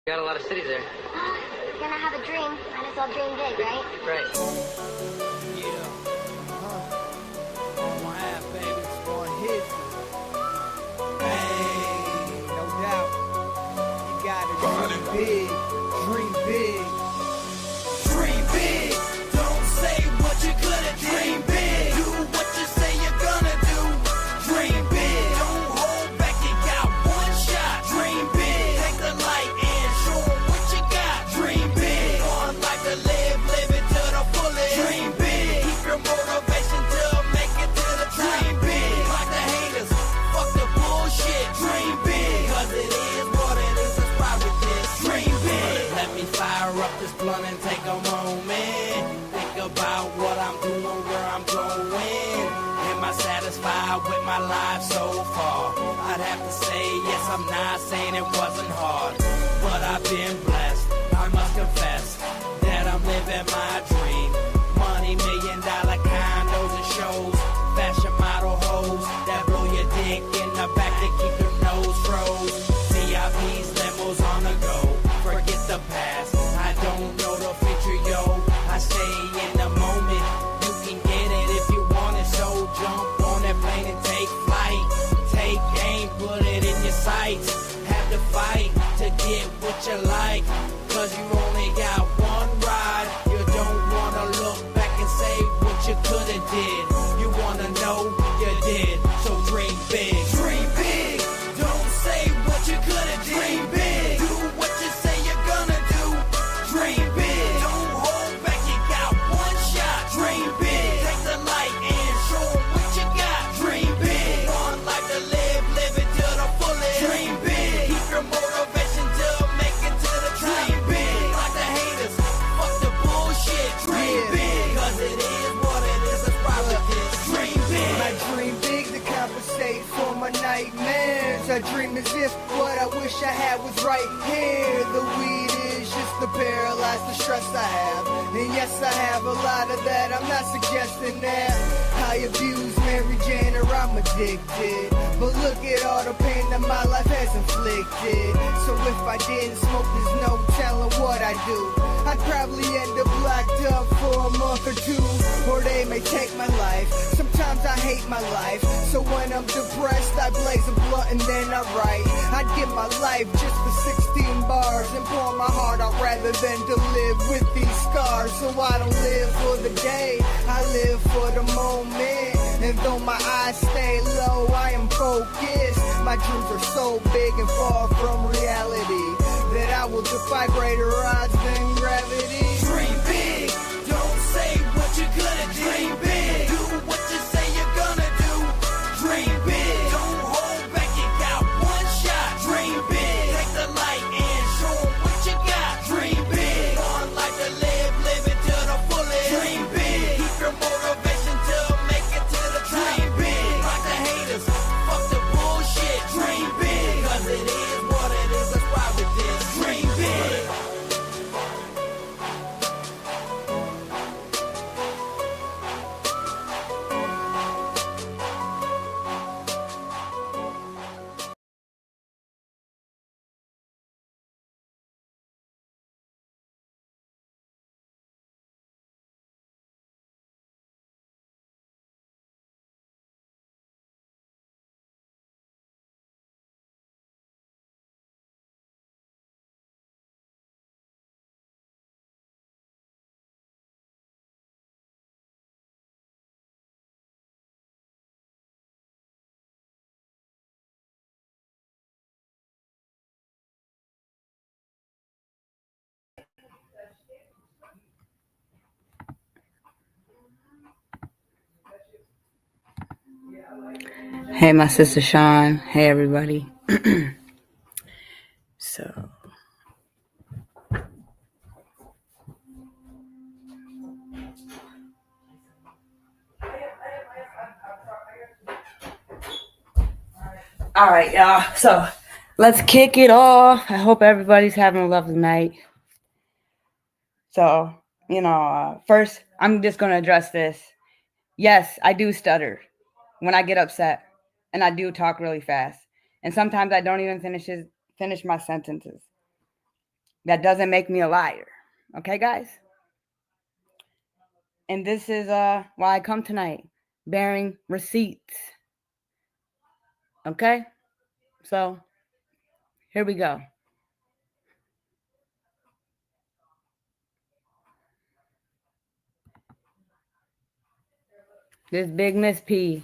Got a lot of cities there. You're gonna have a dream. Might as well dream big, right? Right. Yeah. One half, baby. It's one hit. Hey, no doubt. You gotta dream big. Dream big. Dream big. Don't say what you couldn't dream big. Do what you say you're gonna do. Dream big. Don't hold back. You got one shot. Dream big. Take the light and show 'em what you got. Dream big. One life to live. Live it to the fullest. Dream big. Keep your motivation to make it to the dream big. Like the haters. Fuck the bullshit. Dream big. Cause it is what it is. That's why with this. Dream big. Let me fire up this blunt and take a moment. Think about what I'm doing, where I'm going. Am I satisfied with my life so far? I'd have to say yes, I'm not saying it wasn't hard. But I've been blessed, I must confess that I'm living my dream. Money, $1 million condos and shows. Fashion model hoes that blow your dick in the back to keep your nose froze. VIPs, limos on the go. Forget the past, I don't know the future, yo. I stay in the moment. You can get it if you want it, so jump on that plane and take flight. Take aim, put it in your sights. Have to fight to get what you like. Cause you only got one ride. You don't wanna look back and say what you coulda did. You wanna know you did, so dream big. Dream big, don't say what you coulda did. Dream big, do what you say you're gonna do. Dream big, don't hold back, you got one shot. Dream big, take the light and show 'em what you got. Dream big, one life to live, live it to the fullest. Dream big, keep your motivation to make it to the dream big. Like the haters, fuck the bullshit. Dream big, cause it is what it is. That's why with this. Dream big. I dream big to compensate for my nightmares. I dream as if what I wish I had was right here. The weed is just to paralyze the stress I have. And yes, I have a lot of that. I'm not suggesting that I abuse Mary Jane or I'm addicted. But look at all the pain that my life has inflicted. So if I didn't smoke, there's no telling what I do. I'd probably end up locked up for a month or two, or they may take my life. Sometimes I hate my life, so when I'm depressed, I blaze a blunt and then I write. I'd give my life just for 16 bars and pour my heart out rather than to live with these scars. So I don't live for the day, I live for the moment. And though my eyes stay low, I am focused. My dreams are so big and far from reality that I will defy greater odds than gravity. Dream big, don't say what you couldn't dream big. Do what you say you're gonna do. Dream big, don't hold back, you got one shot. Dream big, take the light and show 'em what you got. Dream big, one life to live, live it to the fullest. Dream big, keep your motivation to make it to the dream big. Like the haters, fuck the bullshit. Dream big, cause it is what it is. That's why with this. Dream big. Hey, my sister Sean. Hey, everybody. So, all right, y'all. So, let's kick it off. I hope everybody's having a lovely night. So, first, I'm just going to address this. Yes, I do stutter when I get upset, and I do talk really fast. And sometimes I don't even finish my sentences. That doesn't make me a liar. Okay, guys? And this is why I come tonight, bearing receipts. Okay? So, here we go. This big Miss P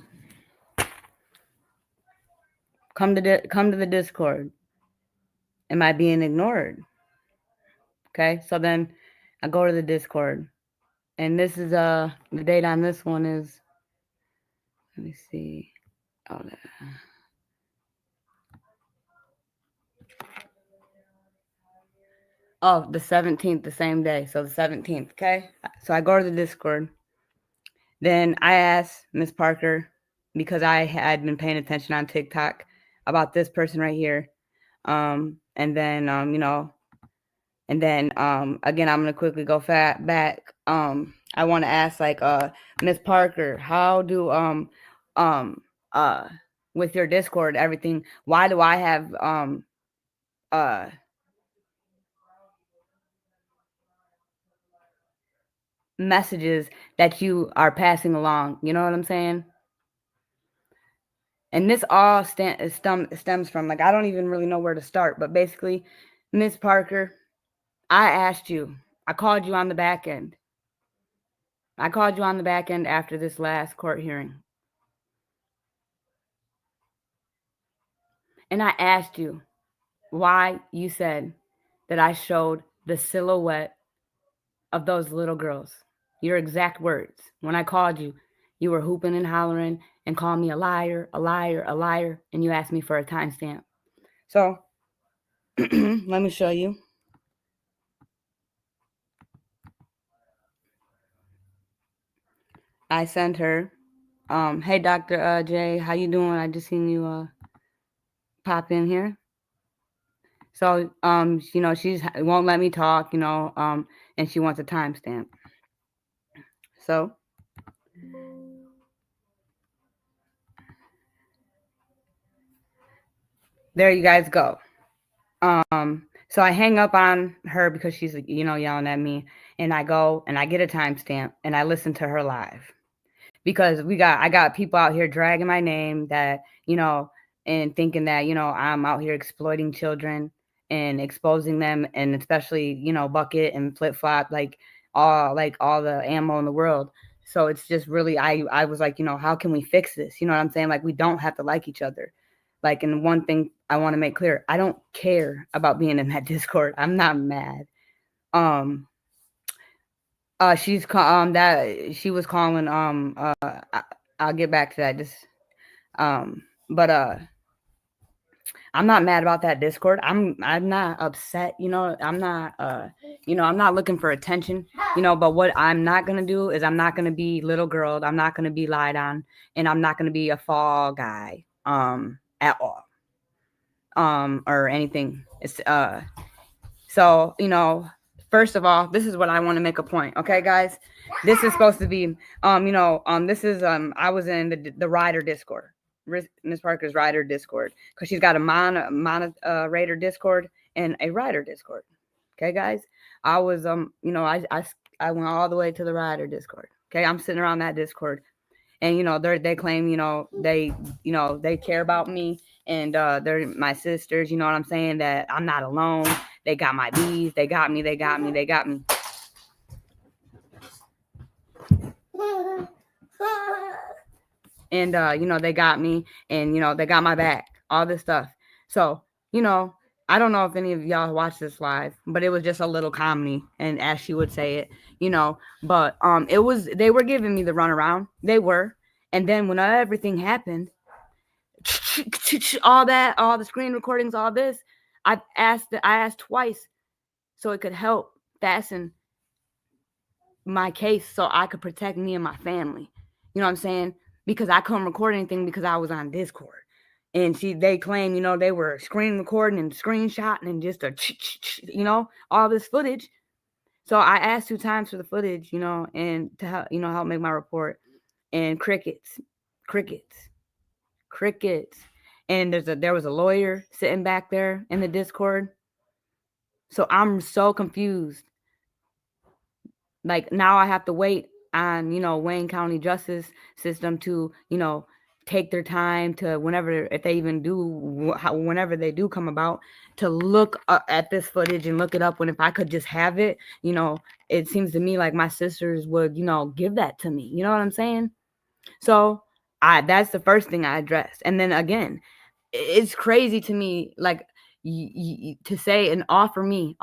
come to the Discord. Am I being ignored? Okay? So then I go to the Discord. And this is the date on this one is, let me see. Oh, the 17th, the same day. So the 17th, okay? So I go to the Discord. Then I asked Miss Parker, because I had been paying attention on TikTok, about this person right here. And then, again, I'm going to quickly go back. I want to ask, like, Miss Parker, how do, with your Discord, everything, why do I have, messages that you are passing along? You know what I'm saying? And this all stems from, like, I don't even really know where to start, but basically, Miss Parker, I asked you, I called you on the back end. I called you on the back end after this last court hearing. And I asked you why you said that I showed the silhouette of those little girls. Your exact words. When I called you, you were hooping and hollering and calling me a liar, a liar, a liar, and you asked me for a timestamp. So, let me show you. I sent her, hey, Dr. J, how you doing? I just seen you pop in here. So, she won't let me talk, and she wants a timestamp. So, there you guys go. So I hang up on her because she's, yelling at me, and I go and I get a timestamp and I listen to her live, because I got people out here dragging my name that, and thinking that, I'm out here exploiting children and exposing them, and especially, Bucket and Flip Flop, like all the ammo in the world. So it's just really, I was like, how can we fix this? You know what I'm saying? Like, we don't have to like each other. Like, and one thing I want to make clear, I don't care about being in that Discord. I'm not mad. She was calling, I'll get back to that. But I'm not mad about that Discord. I'm not upset, I'm not, I'm not looking for attention, but what I'm not going to do is I'm not going to be little girl. I'm not going to be lied on, and I'm not going to be a fall guy, at all, or anything. It's, so, first of all, this is what I want to make a point. Okay, guys, this is supposed to be, this is, I was in the Ryderz Discord, Miss Parker's Ryderz Discord, because she's got a moderator Discord and a Ryderz Discord. Okay, guys, I was, I went all the way to the Ryderz Discord. Okay, I'm sitting around that Discord, and they claim, they care about me, and they're my sisters. You know what I'm saying? That I'm not alone. They got my bees. They got me. They got me. They got me. And they got me, and they got my back. All this stuff. So I don't know if any of y'all watched this live, but it was just a little comedy, and as she would say it, But they were giving me the runaround. They were, and then when everything happened, all the screen recordings, all this, I asked twice so it could help fasten my case so I could protect me and my family. You know what I'm saying? Because I couldn't record anything because I was on Discord. And they claim, they were screen recording and screenshotting and just all this footage. So I asked 2 times for the footage, and to help, help make my report. And crickets. And there was a lawyer sitting back there in the Discord. So I'm so confused. Like now I have to wait on, Wayne County justice system to, take their time to whenever, if they even do, whenever they do come about, to look at this footage and look it up. When if I could just have it, it seems to me like my sisters would, give that to me. You know what I'm saying? So that's the first thing I addressed. And then again, it's crazy to me, like to say and offer me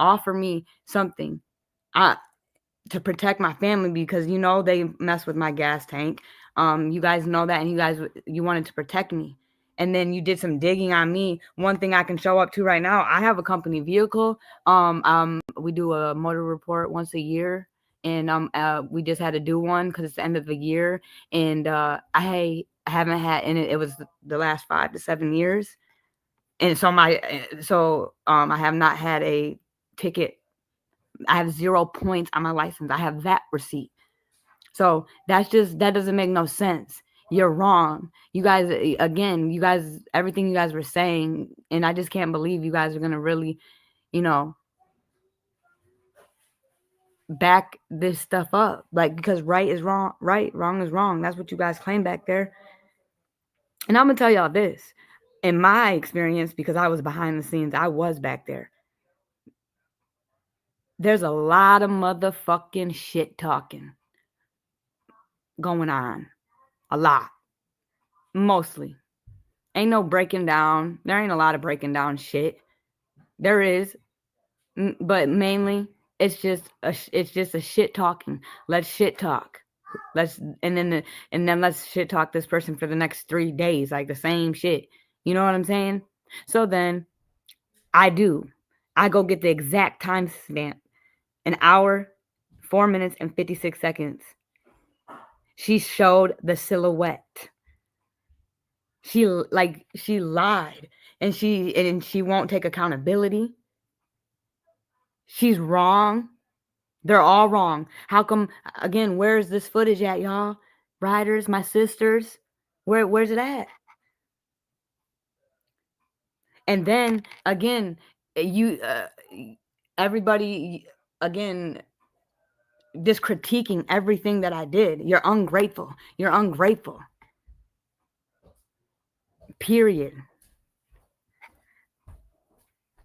something. To protect my family because they mess with my gas tank. You guys know that, and you wanted to protect me, and then you did some digging on me. One thing I can show up to right now, I have a company vehicle. We do a motor report once a year, and we just had to do one because it's the end of the year, and I haven't had, and it was the last 5 to 7 years, and so I have not had a ticket. I have 0 points on my license. I have that receipt. So that doesn't make no sense. You're wrong. You guys, everything you guys were saying, and I just can't believe you guys are going to really, back this stuff up. Like, because right is wrong, wrong is wrong. That's what you guys claim back there. And I'm going to tell y'all this. In my experience, because I was behind the scenes, I was back there. There's a lot of motherfucking shit talking going on. A lot. Mostly. Ain't no breaking down. There ain't a lot of breaking down shit. There is. But mainly it's just a shit talking. Let's shit talk. And then let's shit talk this person for the next 3 days, like the same shit. You know what I'm saying? So then I go get the exact time stamp. 1 hour, 4 minutes, and 56 seconds. She showed the silhouette. She lied, and she won't take accountability. She's wrong. They're all wrong. How come, again, where's this footage at, y'all? Ryderz, my sisters, where's it at? And then again, everybody again just critiquing everything that I did. You're ungrateful. Period.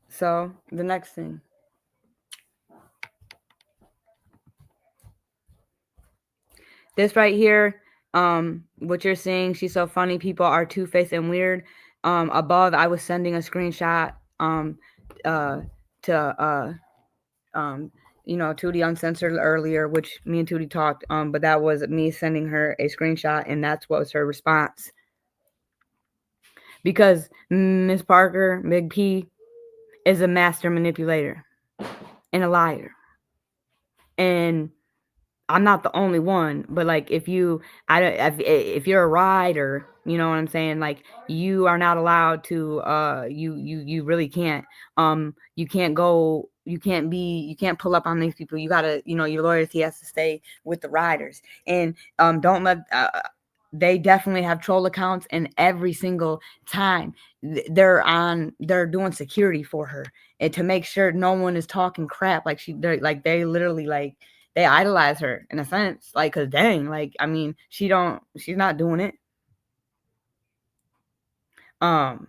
So the next thing. This right here, what you're seeing, she's so funny, people are two-faced and weird. Above, I was sending a screenshot to Tootie Uncensored earlier, which me and Tootie talked, but that was me sending her a screenshot, and that's what was her response. Because Miss Parker, Big P, is a master manipulator and a liar. And I'm not the only one, but like if you're a rider, you know what I'm saying? Like you are not allowed to you really can't you can't pull up on these people. You gotta, your loyalty has to stay with the riders. And don't let they definitely have troll accounts, and every single time they're doing security for her and to make sure no one is talking crap. Like they literally like they idolize her in a sense, like, cause dang, like, I mean, she's not doing it. And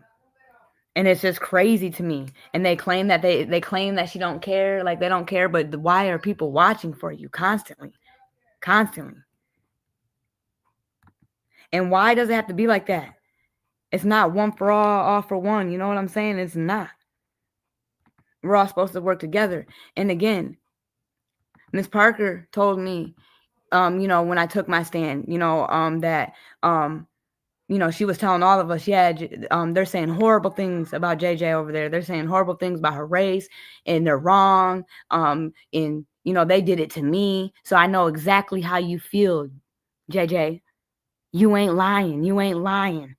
it's just crazy to me. And they claim that they claim that she don't care, like they don't care, but why are people watching for you constantly? And why does it have to be like that? It's not one for all for one. You know what I'm saying? It's not. We're all supposed to work together. And again, Miss Parker told me, when I took my stand, that, she was telling all of us, they're saying horrible things about JJ over there. They're saying horrible things about her race, and they're wrong. And, they did it to me. So I know exactly how you feel, JJ. You ain't lying.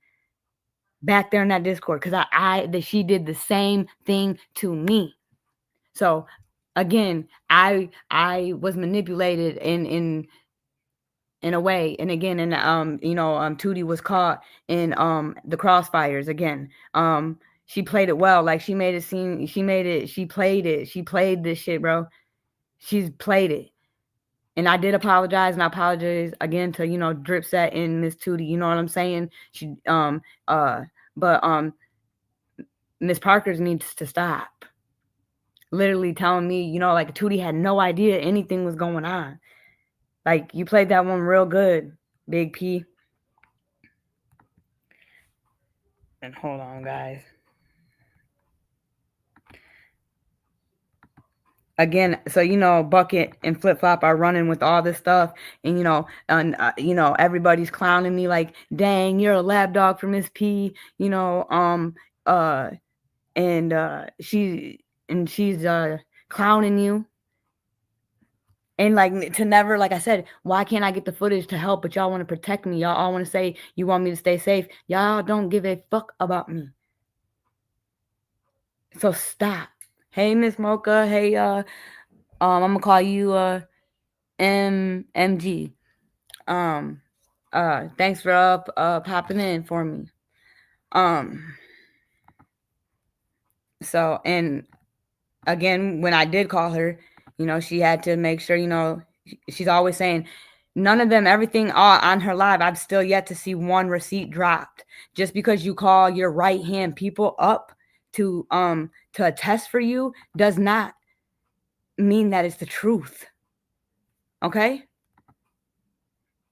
Back there in that Discord, because she did the same thing to me. So again, I was manipulated in a way, and again, and Tootie was caught in the crossfires again. She played it well. Like, she made it seem, she played it. She played this shit, bro. She's played it. And I did apologize, and I apologize again to, Dripset and Miss Tootie. You know what I'm saying? But Miss Parker's needs to stop. Literally telling me, like, Tootie had no idea anything was going on. Like, you played that one real good, Big P. And hold on, guys. Again, so Bucket and Flip Flop are running with all this stuff, and everybody's clowning me like, "Dang, you're a lap dog for Miss P," she's clowning you, and like, to never, like I said, why can't I get the footage to help? But y'all want to protect me. Y'all all want to say you want me to stay safe. Y'all don't give a fuck about me. So stop. Hey, Miss Mocha. Hey, I'm gonna call you MG. Thanks for popping in for me. So, and again, when I did call her, she had to make sure, she's always saying, none of them, everything on her live, I've still yet to see one receipt dropped. Just because you call your right hand people up to attest for you does not mean that it's the truth. Okay?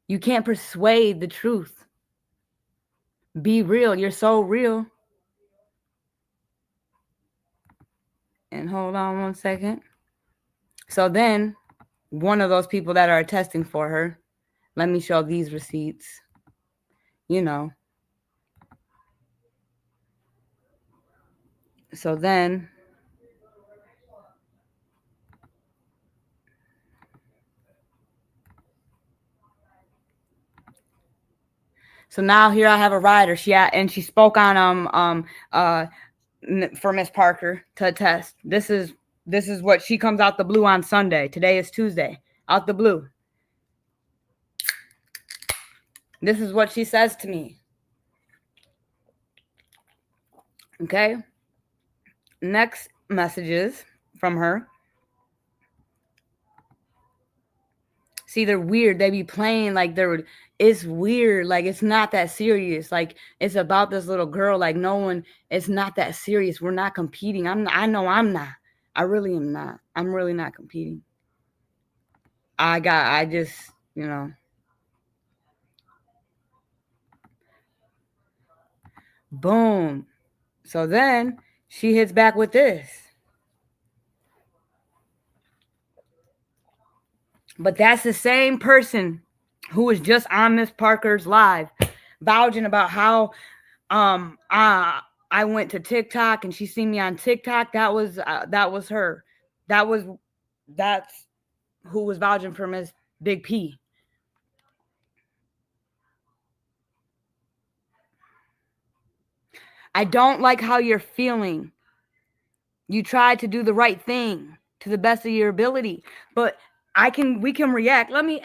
You can't persuade the truth. Be real. You're so real. And hold on one second. So then, one of those people that are attesting for her, let me show these receipts. So then, so now here I have a Ryderz. She spoke on for Miss Parker to attest. This is what she comes out the blue on Sunday. Today is Tuesday. Out the blue. This is what she says to me. Okay. Next messages from her. See, they're weird. They be playing like it's weird. Like, it's not that serious. Like, it's about this little girl. Like, it's not that serious. We're not competing. I know I'm not. I really am not. I'm really not competing. I just, boom. So then she hits back with this. But that's the same person who was just on Miss Parker's live, vouching about how I went to TikTok and she seen me on TikTok. That was her. That's who was vouching for Miss Big P. I don't like how you're feeling. You tried to do the right thing to the best of your ability, but we can react. Let me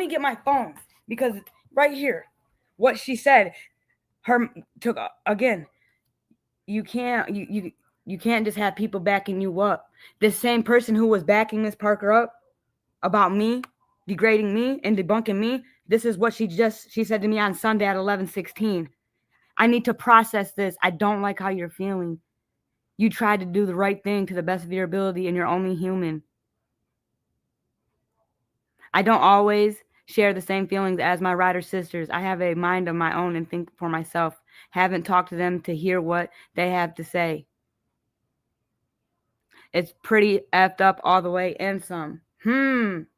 get my phone, because right here, what she said, her took again. You can't just have people backing you up. This same person who was backing Miss Parker up about me, degrading me and debunking me, this is what she said to me on Sunday at 11:16. I need to process this. I don't like how you're feeling. You tried to do the right thing to the best of your ability, and you're only human. I don't always share the same feelings as my Ryderz sisters. I have a mind of my own and think for myself. Haven't talked to them to hear what they have to say. It's pretty effed up all the way and some.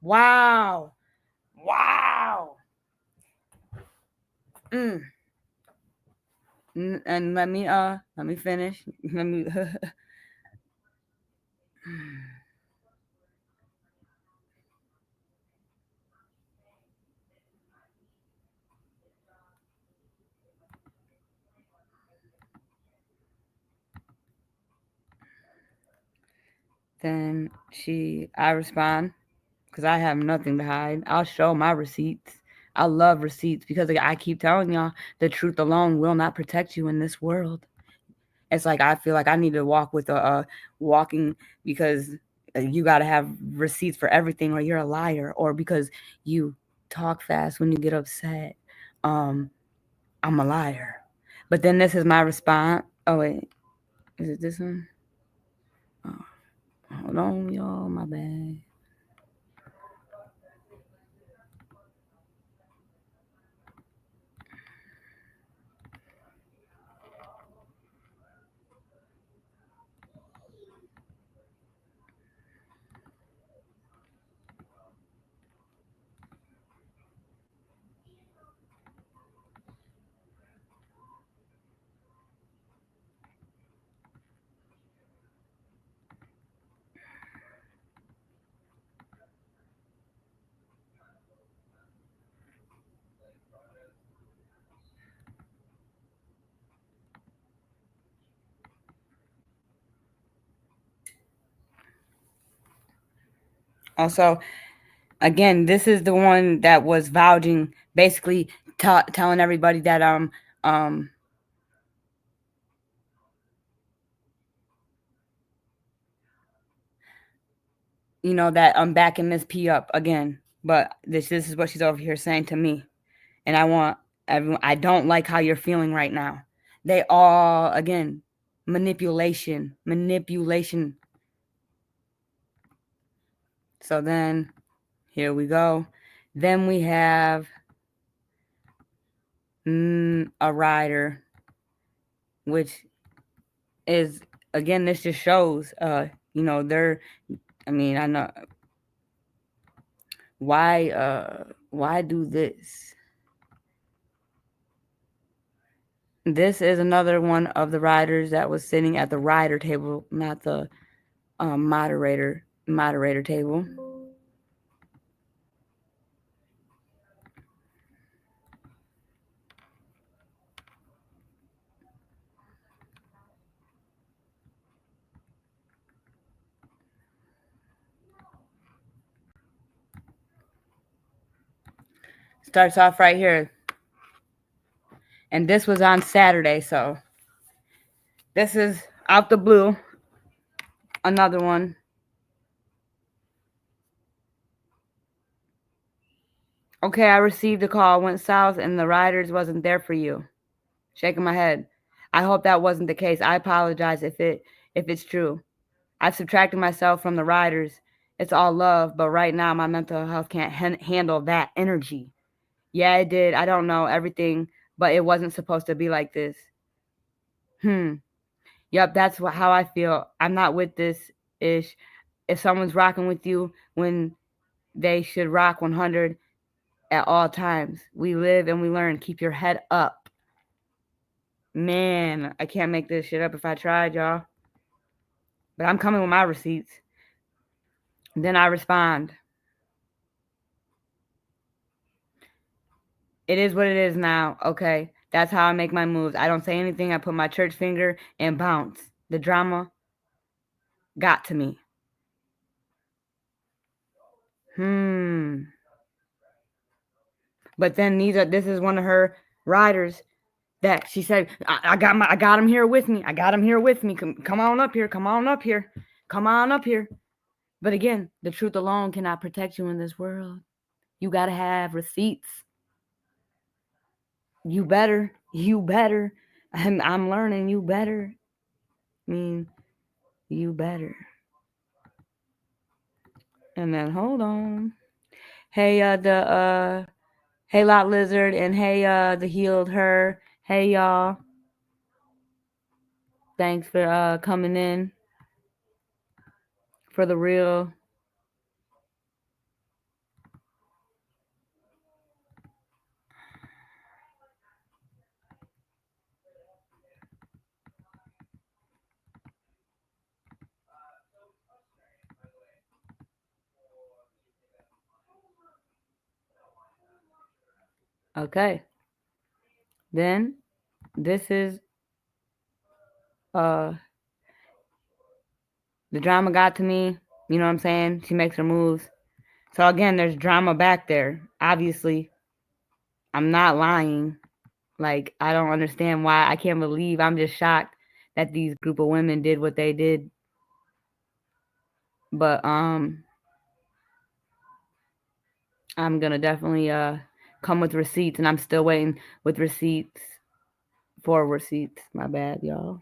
Wow. And let me finish. Then I respond, because I have nothing to hide. I'll show my receipts. I love receipts, because I keep telling y'all, the truth alone will not protect you in this world. It's like I feel like I need to walk with a walking because you got to have receipts for everything, or you're a liar, or because you talk fast when you get upset. Um, I'm a liar. But then this is my response. Oh wait, is it this one? Oh, hold on, y'all. My bad. Also, again, this is the one that was vouching, basically telling everybody that um that I'm backing Miss P up again. But this is what she's over here saying to me, and I want everyone. I don't like how you're feeling right now. They all again manipulation. So then here we go. Then we have a rider, which is again, this just shows they're, I mean, I know why do this. This is another one of the riders that was sitting at the rider table, not the moderator table. Starts off right here. And this was on Saturday, so this is out the blue. Another one. Okay, I received a call, went south, and the Ryderz wasn't there for you. Shaking my head. I hope that wasn't the case. I apologize if it's true. I've subtracted myself from the Ryderz. It's all love, but right now my mental health can't handle that energy. Yeah, it did. I don't know everything, but it wasn't supposed to be like this. Yep, that's how I feel. I'm not with this ish. If someone's rocking with you when they should rock 100 at all times. We live and we learn. Keep your head up. Man, I can't make this shit up if I tried, y'all. But I'm coming with my receipts. Then I respond. It is what it is now, okay? That's how I make my moves. I don't say anything. I put my church finger and bounce. The drama got to me. But then this is one of her riders that she said, I got him here with me. I got him here with me. Come on up here. Come on up here. Come on up here. But again, the truth alone cannot protect you in this world. You got to have receipts. You better. I'm learning. You better. I mean, you better. And then hold on. Hey, hey, Lot Lizard, and hey, the Healed Her. Hey, y'all. Thanks for coming in for the real. Okay. Then this is the drama got to me. You know what I'm saying? She makes her moves. So again, there's drama back there. Obviously, I'm not lying. Like, I don't understand why. I can't believe. I'm just shocked that these group of women did what they did. But I'm gonna definitely come with receipts, and I'm still waiting with receipts for receipts. My bad, y'all.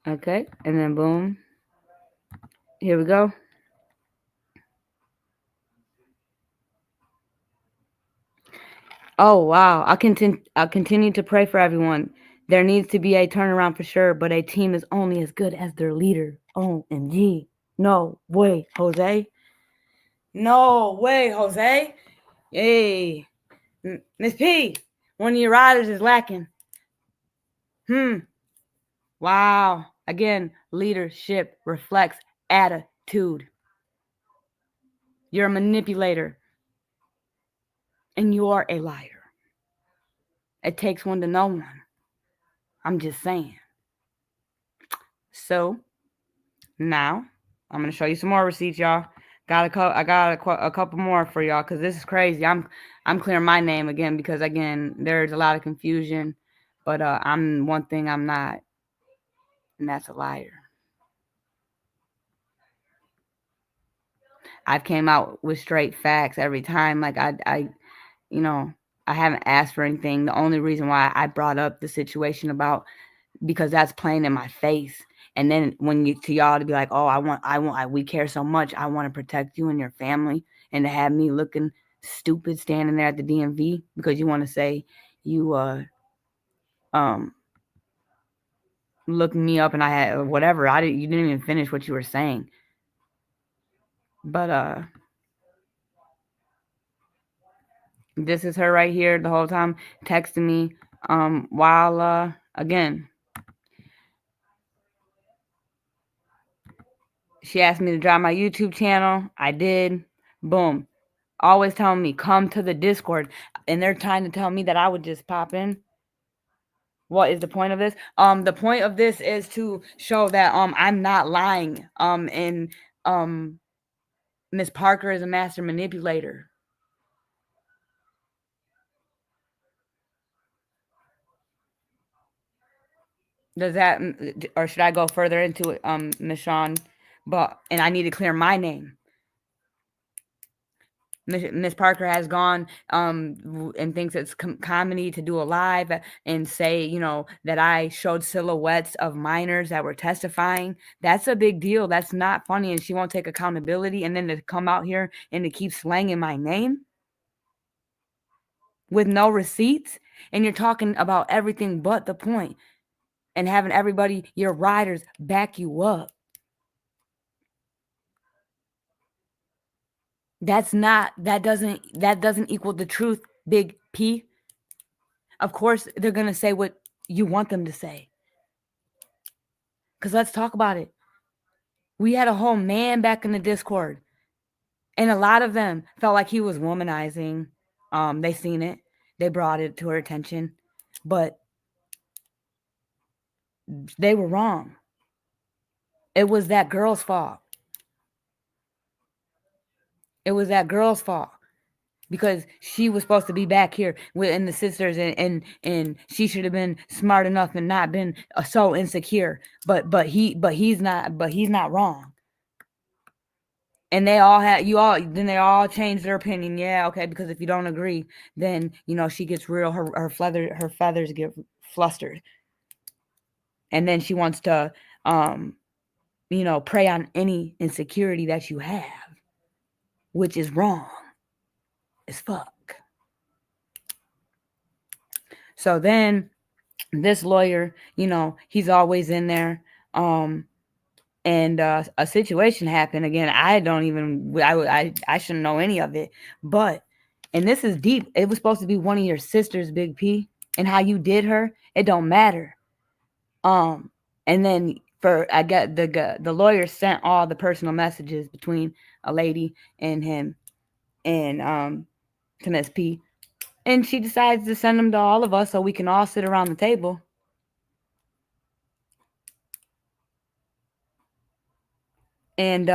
Okay, and then boom. Here we go. Oh wow! I'll continue to pray for everyone. There needs to be a turnaround for sure, but a team is only as good as their leader. OMG. No way, Jose. No way, Jose. Hey, Miss P, one of your riders is lacking. Wow. Again, leadership reflects attitude. You're a manipulator, and you are a liar. It takes one to know one. I'm just saying. So now I'm gonna show you some more receipts, y'all. I got a couple more for y'all because this is crazy. I'm clearing my name again because again there's a lot of confusion, but I'm one thing I'm not, and that's a liar. I've came out with straight facts every time. Like I haven't asked for anything. The only reason why I brought up the situation about because that's plain in my face. And then when y'all to be like, oh, we care so much. I want to protect you and your family, and to have me looking stupid standing there at the DMV because you want to say you looking me up and I had whatever. You didn't even finish what you were saying. But this is her right here the whole time texting me while again. She asked me to drop my YouTube channel. I did. Boom. Always telling me, come to the Discord. And they're trying to tell me that I would just pop in. What is the point of this? The point of this is to show that I'm not lying. And Miss Parker is a master manipulator. Does that, or should I go further into it, Miss Sean? And I need to clear my name. Miss Parker has gone and thinks it's comedy to do a live and say, that I showed silhouettes of minors that were testifying. That's a big deal. That's not funny, and she won't take accountability. And then to come out here and to keep slanging my name with no receipts, and you're talking about everything but the point, and having everybody, your riders, back you up. That doesn't equal the truth, Big P. Of course, they're going to say what you want them to say. Because let's talk about it. We had a whole man back in the Discord. And a lot of them felt like he was womanizing. They seen it. They brought it to her attention. But they were wrong. It was that girl's fault. It was that girl's fault. Because she was supposed to be back here with the sisters, and she should have been smart enough and not been so insecure. But he's not wrong. And they all changed their opinion. Yeah, okay, because if you don't agree, then she gets real. Her feathers get flustered, and then she wants to prey on any insecurity that you have, which is wrong as fuck. So then this lawyer, he's always in there. And a situation happened again. I shouldn't know any of it, and this is deep. It was supposed to be one of your sisters, Big P, and how you did her, it don't matter. And then I got the lawyer sent all the personal messages between a lady and him, and to Miss P. And she decides to send them to all of us so we can all sit around the table. and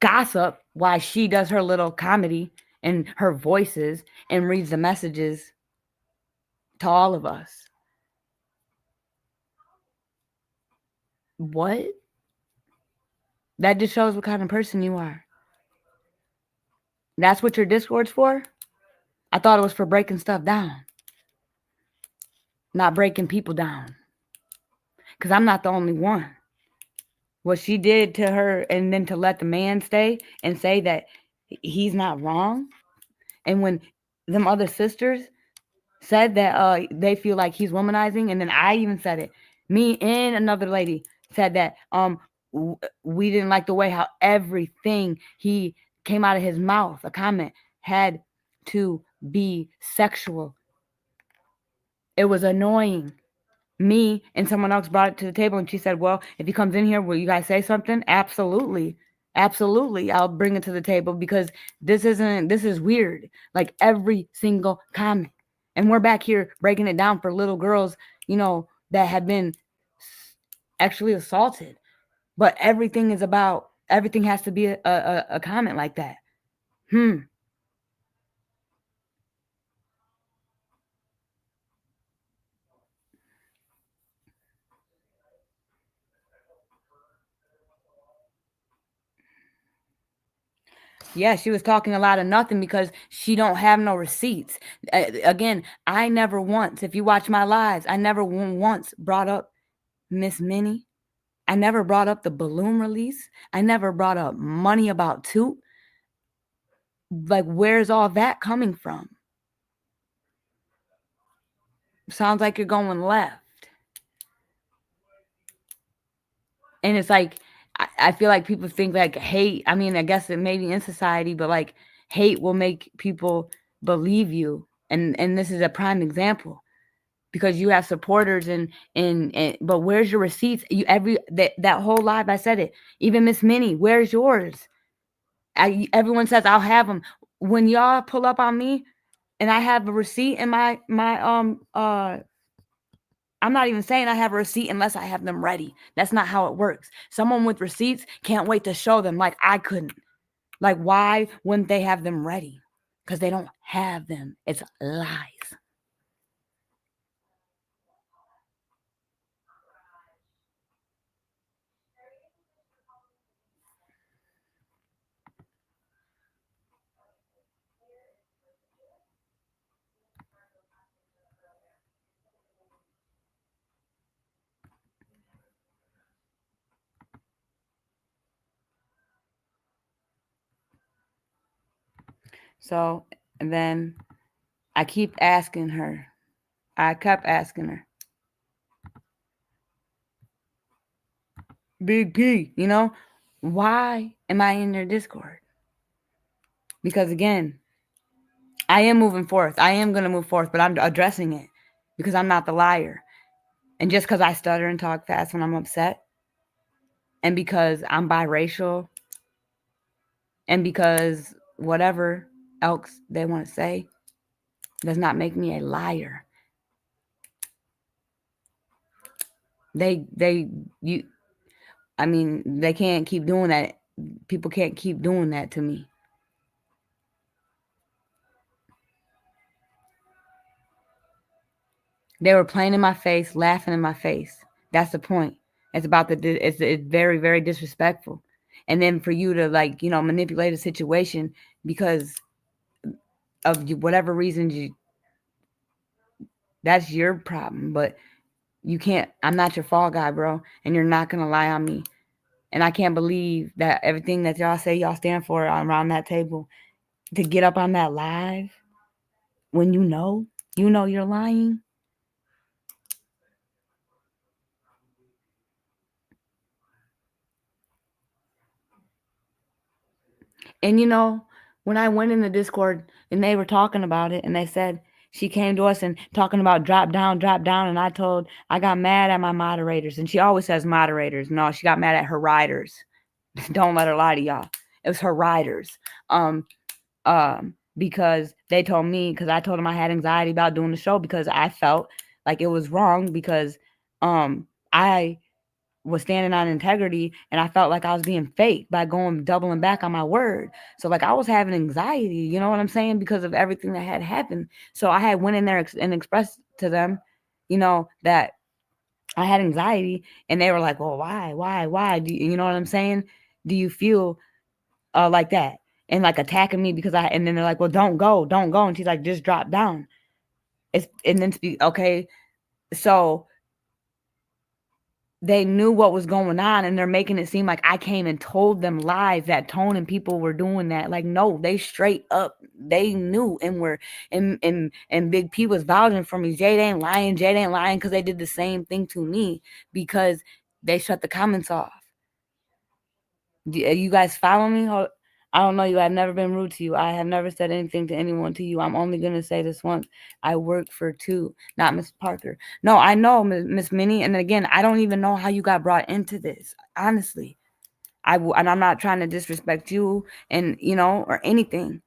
gossip while she does her little comedy and her voices and reads the messages to all of us. What? That just shows what kind of person you are. That's what your Discord's for? I thought it was for breaking stuff down, not breaking people down. Because I'm not the only one. What she did to her, and then to let the man stay and say that he's not wrong. And when them other sisters said that they feel like he's womanizing, and then I even said it. Me and another lady said that we didn't like the way how everything he came out of his mouth, a comment, had to be sexual. It was annoying. Me and someone else brought it to the table, and she said, well, if he comes in here, will you guys say something? Absolutely. Absolutely. I'll bring it to the table, because this is weird. Like every single comment. And we're back here breaking it down for little girls, that have been actually assaulted. But everything has to be a comment like that. Yeah, she was talking a lot of nothing because she don't have no receipts. Again, I never once, if you watch my lives, I never once brought up Miss Minnie. I never brought up the balloon release. I never brought up money about Toot. Like, where's all that coming from? Sounds like you're going left. And it's like, I feel like people think like hate. I mean, I guess it may be in society, but like hate will make people believe you. And this is a prime example, because you have supporters and but where's your receipts? That whole live, I said it. Even Miss Minnie, where's yours? Everyone says I'll have them. When y'all pull up on me and I have a receipt in my I'm not even saying I have a receipt unless I have them ready. That's not how it works. Someone with receipts can't wait to show them, like I couldn't. Like, why wouldn't they have them ready? Because they don't have them. It's lies. So, and then I kept asking her, Big P, why am I in their Discord? Because again, I am moving forth. I am going to move forth, but I'm addressing it because I'm not the liar. And just because I stutter and talk fast when I'm upset, and because I'm biracial, and because whatever else they want to say, does not make me a liar. They can't keep doing that. People can't keep doing that to me. They were playing in my face, laughing in my face. That's the point. It's about it's very, very disrespectful. And then for you to manipulate a situation because of whatever reason, that's your problem. But you can't. I'm not your fall guy, bro, and you're not gonna lie on me. And I can't believe that everything that y'all say y'all stand for around that table, to get up on that live when you know you're lying. And when I went in the Discord and they were talking about it, and they said she came to us and talking about drop down, and I got mad at my moderators, and she always says moderators. No, she got mad at her Ryderz. Don't let her lie to y'all. It was her Ryderz. Because they told me, because I told them I had anxiety about doing the show because I felt like it was wrong because I was standing on integrity, and I felt like I was being fake by doubling back on my word. So like I was having anxiety, you know what I'm saying, because of everything that had happened. So I had went in there and expressed to them, that I had anxiety, and they were like, "Well, why? Do you know what I'm saying? Do you feel like that?" And like attacking me because and then they're like, "Well, don't go," and she's like, "Just drop down." And then speak. Okay, so they knew what was going on, and they're making it seem like I came and told them lies that Tone and people were doing that. Like, no, they straight up, they knew, and were and Big P was vouching for me. Jade ain't lying, because they did the same thing to me, because they shut the comments off. You guys follow me? I don't know you. I've never been rude to you. I have never said anything to anyone to you. I'm only going to say this once. I work for two, not Miss Parker. No, I know, Miss Minnie. And again, I don't even know how you got brought into this. Honestly. And I'm not trying to disrespect you and, or anything.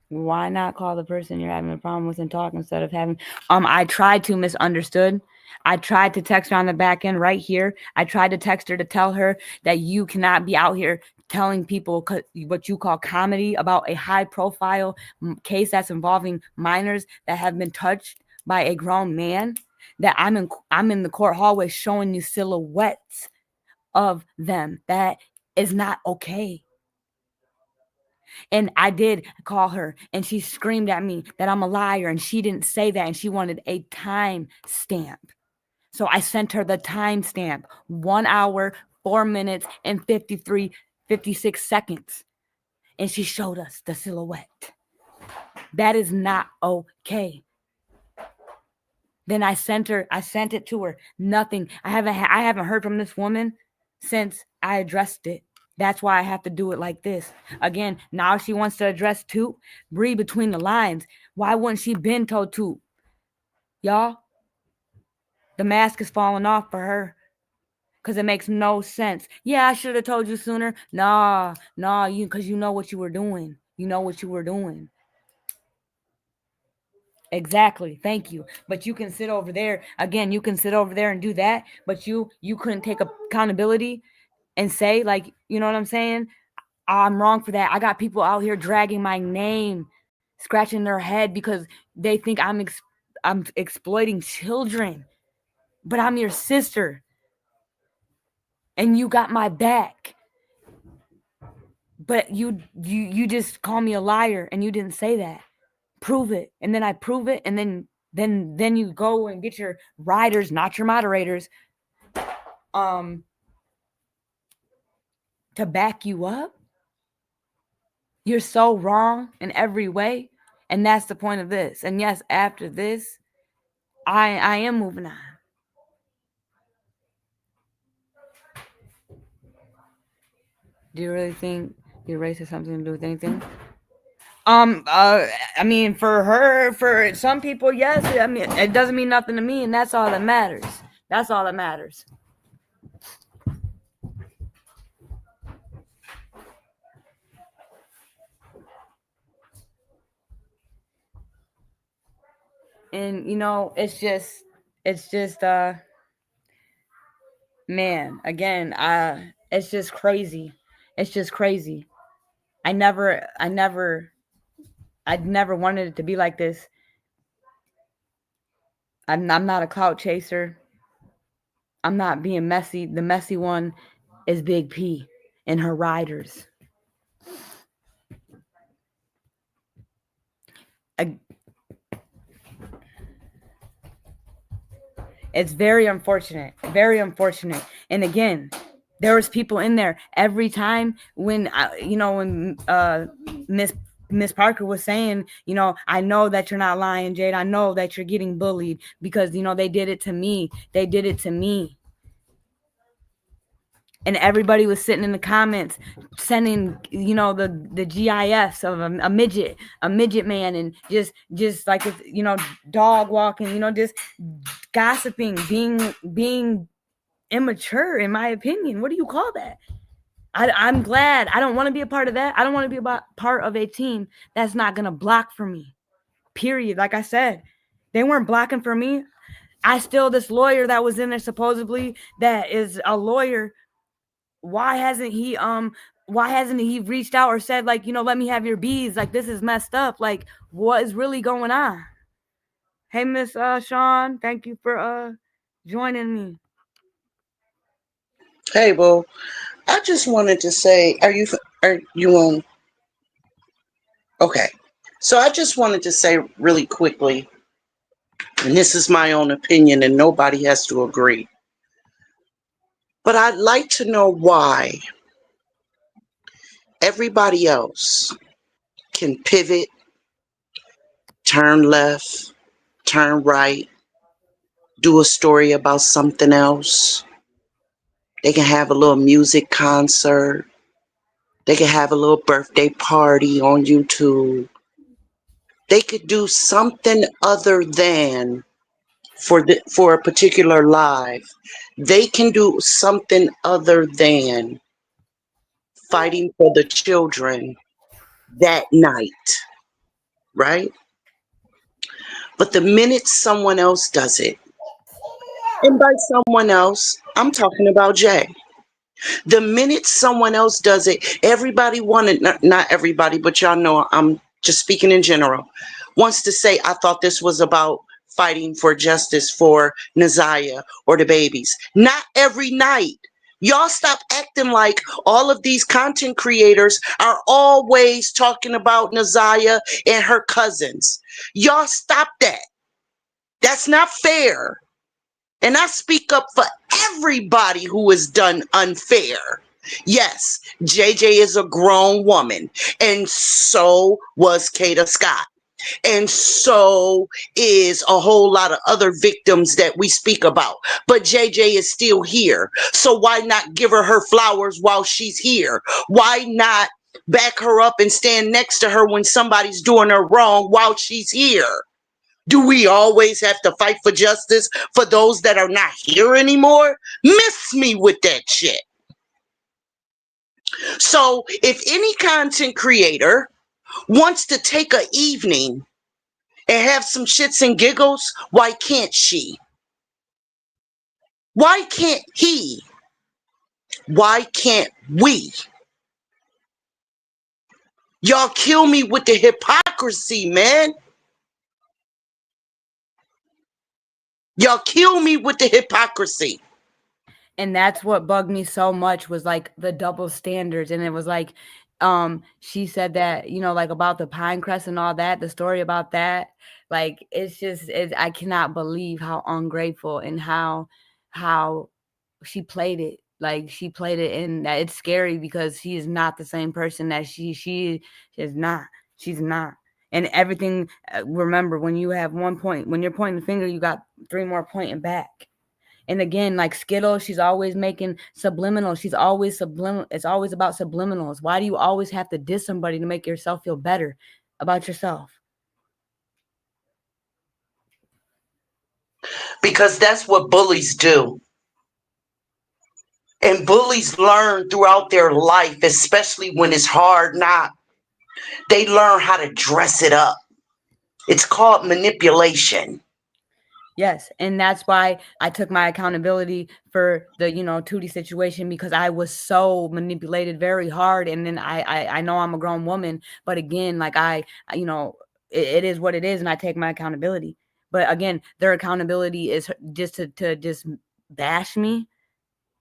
Why not call the person you're having a problem with and talk instead of having... I tried to, misunderstood. I tried to text her on the back end right here. I tried to text her to tell her that you cannot be out here telling people what you call comedy about a high profile case that's involving minors that have been touched by a grown man, that I'm in the court hallway showing you silhouettes of them. That is not okay. And I did call her, and she screamed at me that I'm a liar, and she didn't say that, and she wanted a time stamp. So I sent her the time stamp, 1 hour, 4 minutes, and 56 seconds. And she showed us the silhouette. That is not okay. Then I sent it to her. Nothing. I haven't heard from this woman since I addressed it. That's why I have to do it like this. Again, now she wants to address Toot. Read between the lines. Why wouldn't she been told Toot? Y'all, the mask is falling off for her. Because it makes no sense. Yeah, I should have told you sooner. Nah, because you know what you were doing. You know what you were doing. Exactly. Thank you. But you can sit over there. Again, you can sit over there and do that. But you couldn't take accountability and say, like, you know what I'm saying? I'm wrong for that. I got people out here dragging my name, scratching their head because they think I'm exploiting children. But I'm your sister. And you got my back. But you just call me a liar, and you didn't say that. Prove it. And then I prove it, and then you go and get your Ryderz, not your moderators, to back you up. You're so wrong in every way. And that's the point of this. And yes, after this, I am moving on. Do you really think your race has something to do with anything? I mean, for some people, yes. I mean, it doesn't mean nothing to me, and that's all that matters. That's all that matters. And it's just man, again, it's just crazy. It's just crazy. I'd never wanted it to be like this. I'm not a clout chaser. I'm not being messy. The messy one is Big P and her Ryderz. It's very unfortunate. Very unfortunate. And again, there was people in there every time when Miss Parker was saying, I know that you're not lying, Jade. I know that you're getting bullied because, they did it to me. They did it to me. And everybody was sitting in the comments sending, the GIFs of a midget man, and just like, dog walking, just gossiping, being immature, in my opinion. What do you call that? I'm glad. I don't want to be a part of that. I don't want to be part of a team that's not going to block for me. Period. Like I said, they weren't blocking for me. I still, this lawyer that was in there supposedly that is a lawyer, why hasn't he reached out or said, like, let me have your bees, like, this is messed up, like, what is really going on? Hey, Miss Sean, thank you for joining me. Hey, well, I just wanted to say, are you on? Okay. So I just wanted to say really quickly, and this is my own opinion and nobody has to agree, but I'd like to know why everybody else can pivot, turn left, turn right, do a story about something else. They can have a little music concert. They can have a little birthday party on YouTube. They could do something other than for a particular live. They can do something other than fighting for the children that night, right? But the minute someone else does it, and by someone else, I'm talking about Jay. The minute someone else does it, everybody wanted, not everybody, but y'all know I'm just speaking in general, wants to say, I thought this was about fighting for justice for Naziah or the babies. Not every night. Y'all stop acting like all of these content creators are always talking about Naziah and her cousins. Y'all stop that. That's not fair. And I speak up for everybody who is done unfair. Yes, JJ is a grown woman, and so was Kata Scott. And so is a whole lot of other victims that we speak about. But JJ is still here. So why not give her her flowers while she's here? Why not back her up and stand next to her when somebody's doing her wrong while she's here? Do we always have to fight for justice for those that are not here anymore? Miss me with that shit. So if any content creator wants to take an evening and have some shits and giggles, why can't she? Why can't he? Why can't we? Y'all kill me with the hypocrisy, man. Y'all kill me with the hypocrisy. And that's what bugged me so much, was like the double standards. And it was like, she said that, like about the pine crest and all that, the story about that, like, I cannot believe how ungrateful and how she played it. Like, she played it, and that it's scary because she is not the same person that she is not. She's not. And everything, remember, when you have one point, when you're pointing the finger, you got three more pointing back. And again, like Skittle, she's always making subliminals. She's always subliminal. It's always about subliminals. Why do you always have to diss somebody to make yourself feel better about yourself? Because that's what bullies do. And bullies learn throughout their life, especially when it's hard not. They learn how to dress it up. It's called manipulation. Yes, and that's why I took my accountability for the, Tootie situation, because I was so manipulated very hard. And then I know I'm a grown woman, but again, like it is what it is, and I take my accountability. But again, their accountability is just to just bash me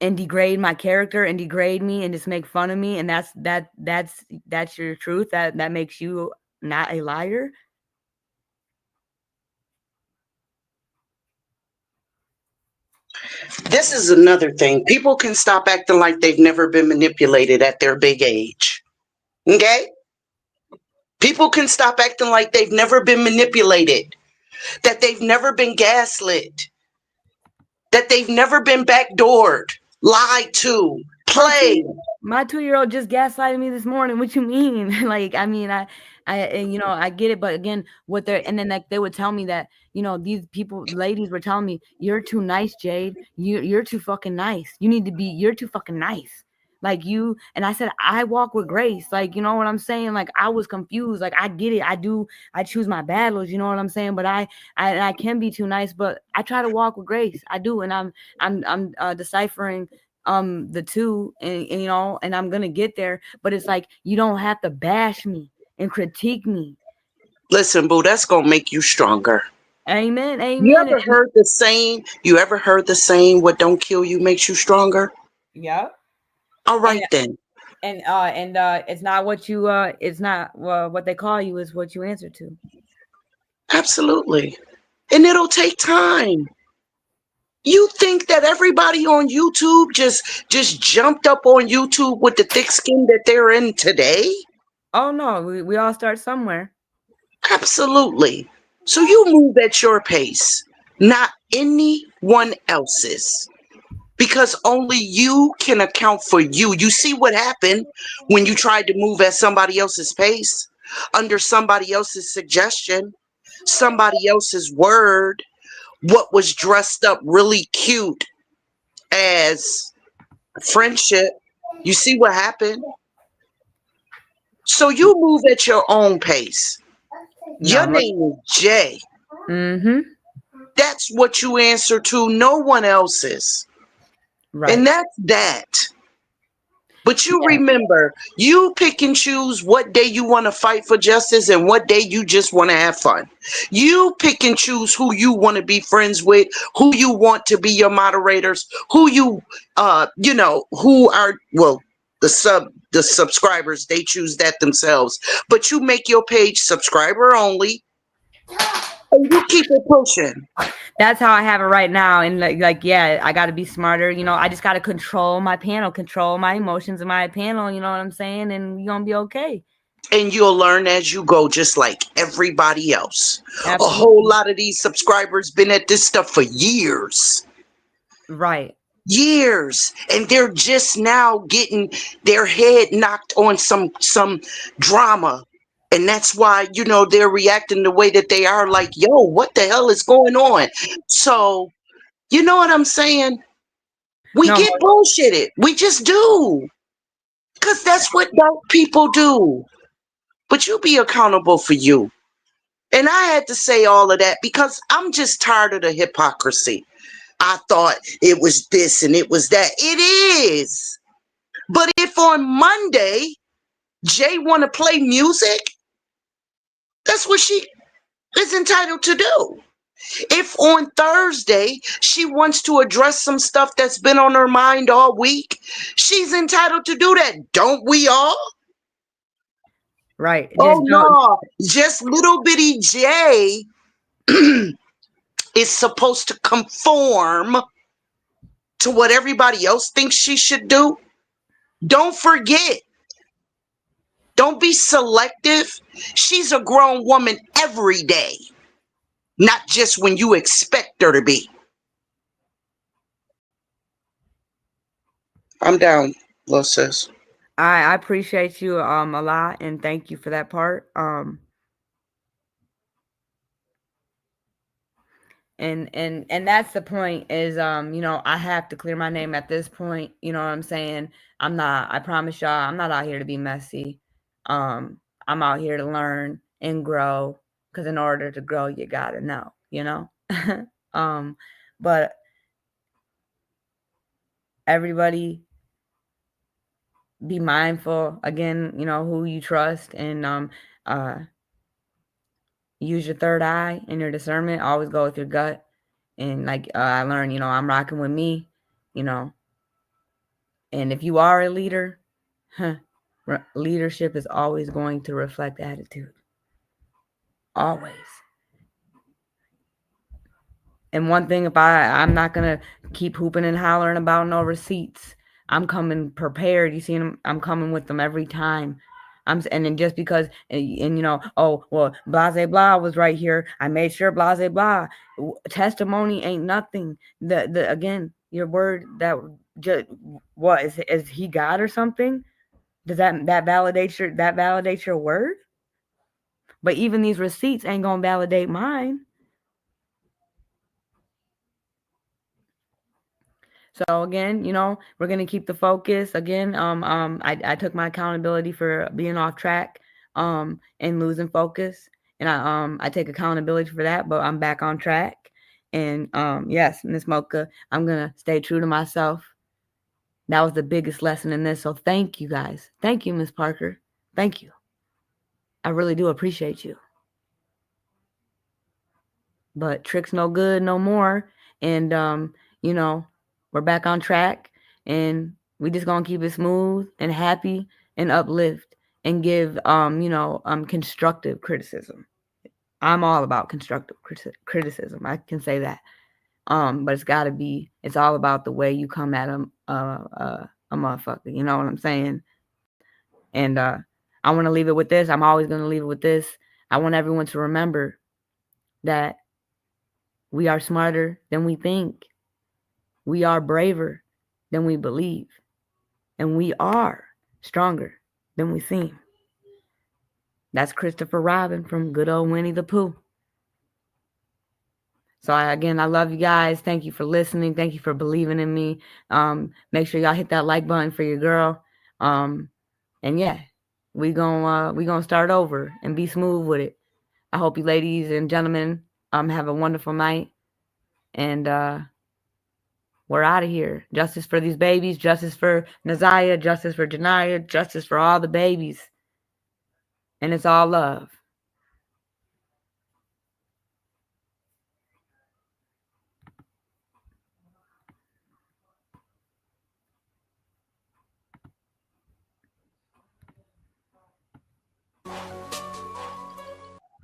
and degrade my character and degrade me and just make fun of me, and that's your truth. That makes you not a liar. This is another thing. People can stop acting like they've never been manipulated at their big age. Okay? People can stop acting like they've never been manipulated, that they've never been gaslit, that they've never been backdoored, lied to, played. My 2-year-old just gaslighted me this morning. What you mean? Like, I mean, I get it, but again, and then like they would tell me that, these ladies were telling me, you're too nice, Jade. You're too fucking nice. You're too fucking nice. Like you, and I said, I walk with grace. Like, you know what I'm saying? Like, I was confused. Like, I get it. I choose my battles, you know what I'm saying? But I can be too nice, but I try to walk with grace. I do. And I'm deciphering the two, and you know, and I'm gonna get there. But it's like, you don't have to bash me and critique me. Listen, boo, that's gonna make you stronger. Amen. You Amen. ever heard the saying? You ever heard the saying, "What don't kill you makes you stronger"? Yeah. All And right then. it's not what you it's not what they call you, is what you answer to. Absolutely. And it'll take time. You think that everybody on YouTube just jumped up on YouTube with the thick skin that they're in today? Oh no, we all start somewhere. Absolutely. So you move at your pace, not anyone else's. Because only you can account for you. You see what happened when you tried to move at somebody else's pace, under somebody else's suggestion, somebody else's word, what was dressed up really cute as friendship. You see what happened? So you move at your own pace. Your No. name is Jay. Mm-hmm. That's what you answer to, no one else's. Right. And that's that. But you Yeah. remember, you pick and choose what day you want to fight for justice and what day you just want to have fun. You pick and choose who you want to be friends with, who you want to be your moderators, who who are, well, the subscribers, they choose that themselves. But you make your page subscriber only and you keep it pushing. That's how I have it right now. And like yeah, I got to be smarter. You know, I just got to control my panel, control my emotions in my panel. You know what I'm saying? And you're gonna be okay. And you'll learn as you go, just like everybody else. A Absolutely. whole lot of these subscribers been at this stuff for years. Right. Years. And they're just now getting their head knocked on some drama. And that's why, they're reacting the way that they are, like, yo, what the hell is going on? So, you know what I'm saying? We No. get bullshitted. We just do. Because that's what dark people do. But you be accountable for you. And I had to say all of that because I'm just tired of the hypocrisy. I thought it was this and it was that. It is. But if on Monday Jay want to play music, that's what she is entitled to do. If on Thursday she wants to address some stuff that's been on her mind all week, she's entitled to do that. Don't we all? Right. Oh Just don't. no, just little bitty Jay is supposed to conform to what everybody else thinks she should do. Don't forget. Don't be selective. She's a grown woman every day, not just when you expect her to be. I'm down, little sis. I appreciate you a lot, and thank you for that part. And that's the point is, I have to clear my name at this point. You know what I'm saying? I promise y'all, I'm not out here to be messy. I'm out here to learn and grow, because in order to grow, you gotta know, but everybody be mindful again, who you trust, and use your third eye and your discernment. Always go with your gut. And like I learned, I'm rocking with me, and if you are a leader, leadership is always going to reflect attitude. Always. And one thing, if I'm not gonna keep hooping and hollering about no receipts. I'm coming prepared. You see, I'm coming with them every time. And then just because, oh well, blase blah was right here. I made sure blase blah. Testimony ain't nothing. The again, your word that just what is he God or something? Does that validate your word? But even these receipts ain't gonna validate mine. So again, you know, we're gonna keep the focus. Again, I took my accountability for being off track, and losing focus, and I take accountability for that. But I'm back on track, and yes, Miss Mocha, I'm gonna stay true to myself. That was the biggest lesson in this. So thank you guys. Thank you, Miss Parker. Thank you. I really do appreciate you. But tricks no good no more, and you know, we're back on track, and we just gonna keep it smooth and happy and uplift and give constructive criticism. I'm all about constructive criticism. I can say that. But it's all about the way you come at a motherfucker. You know what I'm saying? And I want to leave it with this. I'm always gonna leave it with this. I want everyone to remember that we are smarter than we think. We are braver than we believe. And we are stronger than we seem. That's Christopher Robin from good old Winnie the Pooh. So I love you guys. Thank you for listening. Thank you for believing in me. Make sure y'all hit that like button for your girl. And yeah, we gonna start over and be smooth with it. I hope you ladies and gentlemen have a wonderful night. And we're out of here. Justice for these babies. Justice for Naziah. Justice for Janiyah. Justice for all the babies. And it's all love.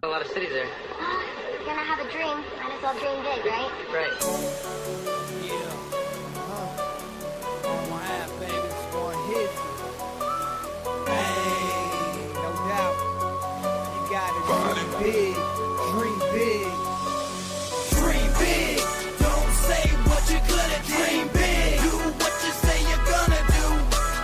A lot of cities there. You're gonna have a dream. Might as well dream big, right? Right. Yeah. One half, baby. It's one hit. Hey, no doubt. You gotta dream big. Dream big. Dream big. Don't say what you couldn't dream big. Do what you say you're gonna do.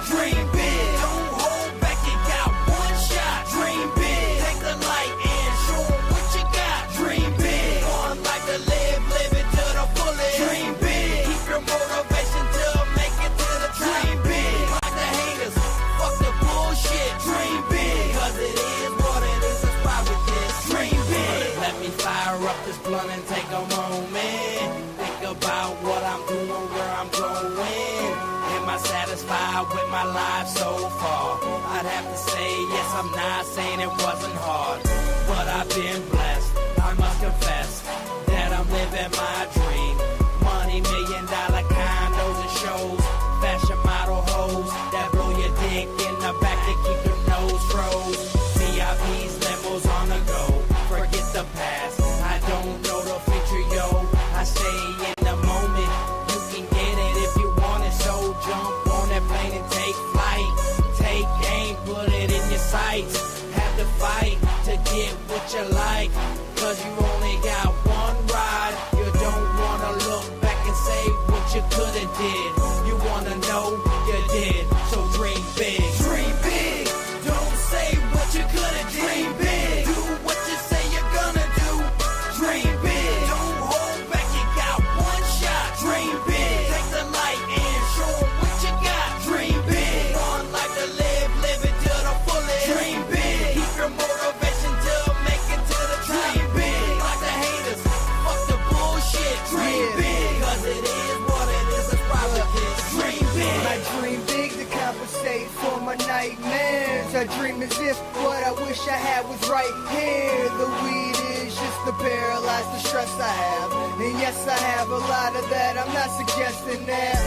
Dream big. Don't hold back. You got one shot. Dream big. Take the light and show 'em what you got. Dream big. One life to live it to the fullest. Dream big. Keep your motivation to make it to the dream big. Like the haters, fuck the bullshit. Dream big. Cause it is what it is. That's why we this. Dream big. Let me fire up this blunt and take a moment. Think about what I'm doing, where I'm going. Am I satisfied with my life so far? I'd have to say yes, I'm not saying it wasn't hard. But I've been blessed, I must confess that I'm living my dream. Money, $1 million condos and shows. Fashion model hoes that blow your dick in the back to keep your nose froze. VIPs, limos on the go. Forget the past, I don't know the future, yo. I stay in the moment. You can get it if you want it, so jump on that plane and take flight. Take aim, put it in your sights. Have to fight to get what you like. Cause you only got one ride. You don't wanna look back and say what you could've did. You wanna know you did. So dream big. Dream big. Don't say what you could've dream big. Do what you say you're gonna do. Dream big. Don't hold back. You got one shot. Dream big. Take the light and show 'em what you got. Dream big. One life to live it to the fullest. Dream big. Keep your motivation to make it to the dream big. Like the haters, fuck the bullshit. Dream big. Cause it is what it is. That's why we kiss. Dream big. I dream big to compensate for my nightmares. I dream as if what I wish I had was right here. The weed is just to paralyze the stress I have. And yes, I have a lot of that. I'm not suggesting that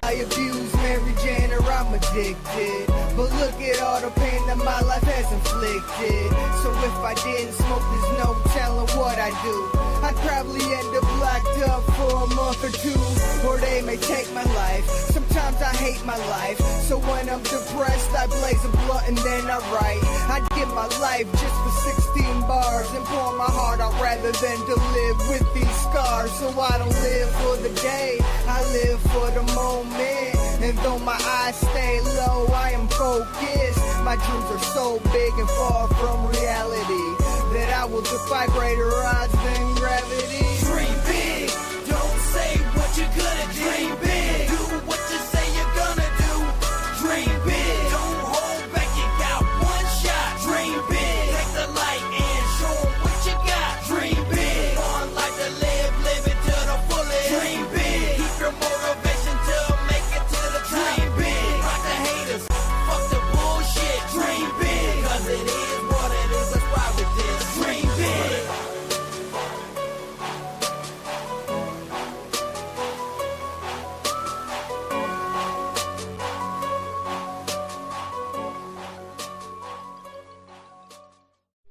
I abuse Mary Jane or I'm addicted. But look at all the pain that my life has inflicted. So if I didn't smoke, there's no telling what I do. I'd probably end up locked up for a month or two, or they may take my life. Sometimes I hate my life, so when I'm depressed, I blaze a blunt and then I write. I'd give my life just for 16 bars and pour my heart out rather than to live with these scars. So I don't live for the day, I live for the moment. And though my eyes stay low, I am focused. My dreams are so big and far from reality that I will defy greater odds than gravity. Dream big, don't say what you couldn't dream big. Do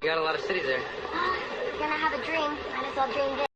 You got a lot of cities there. Well, if you're gonna have a dream, might as well dream big.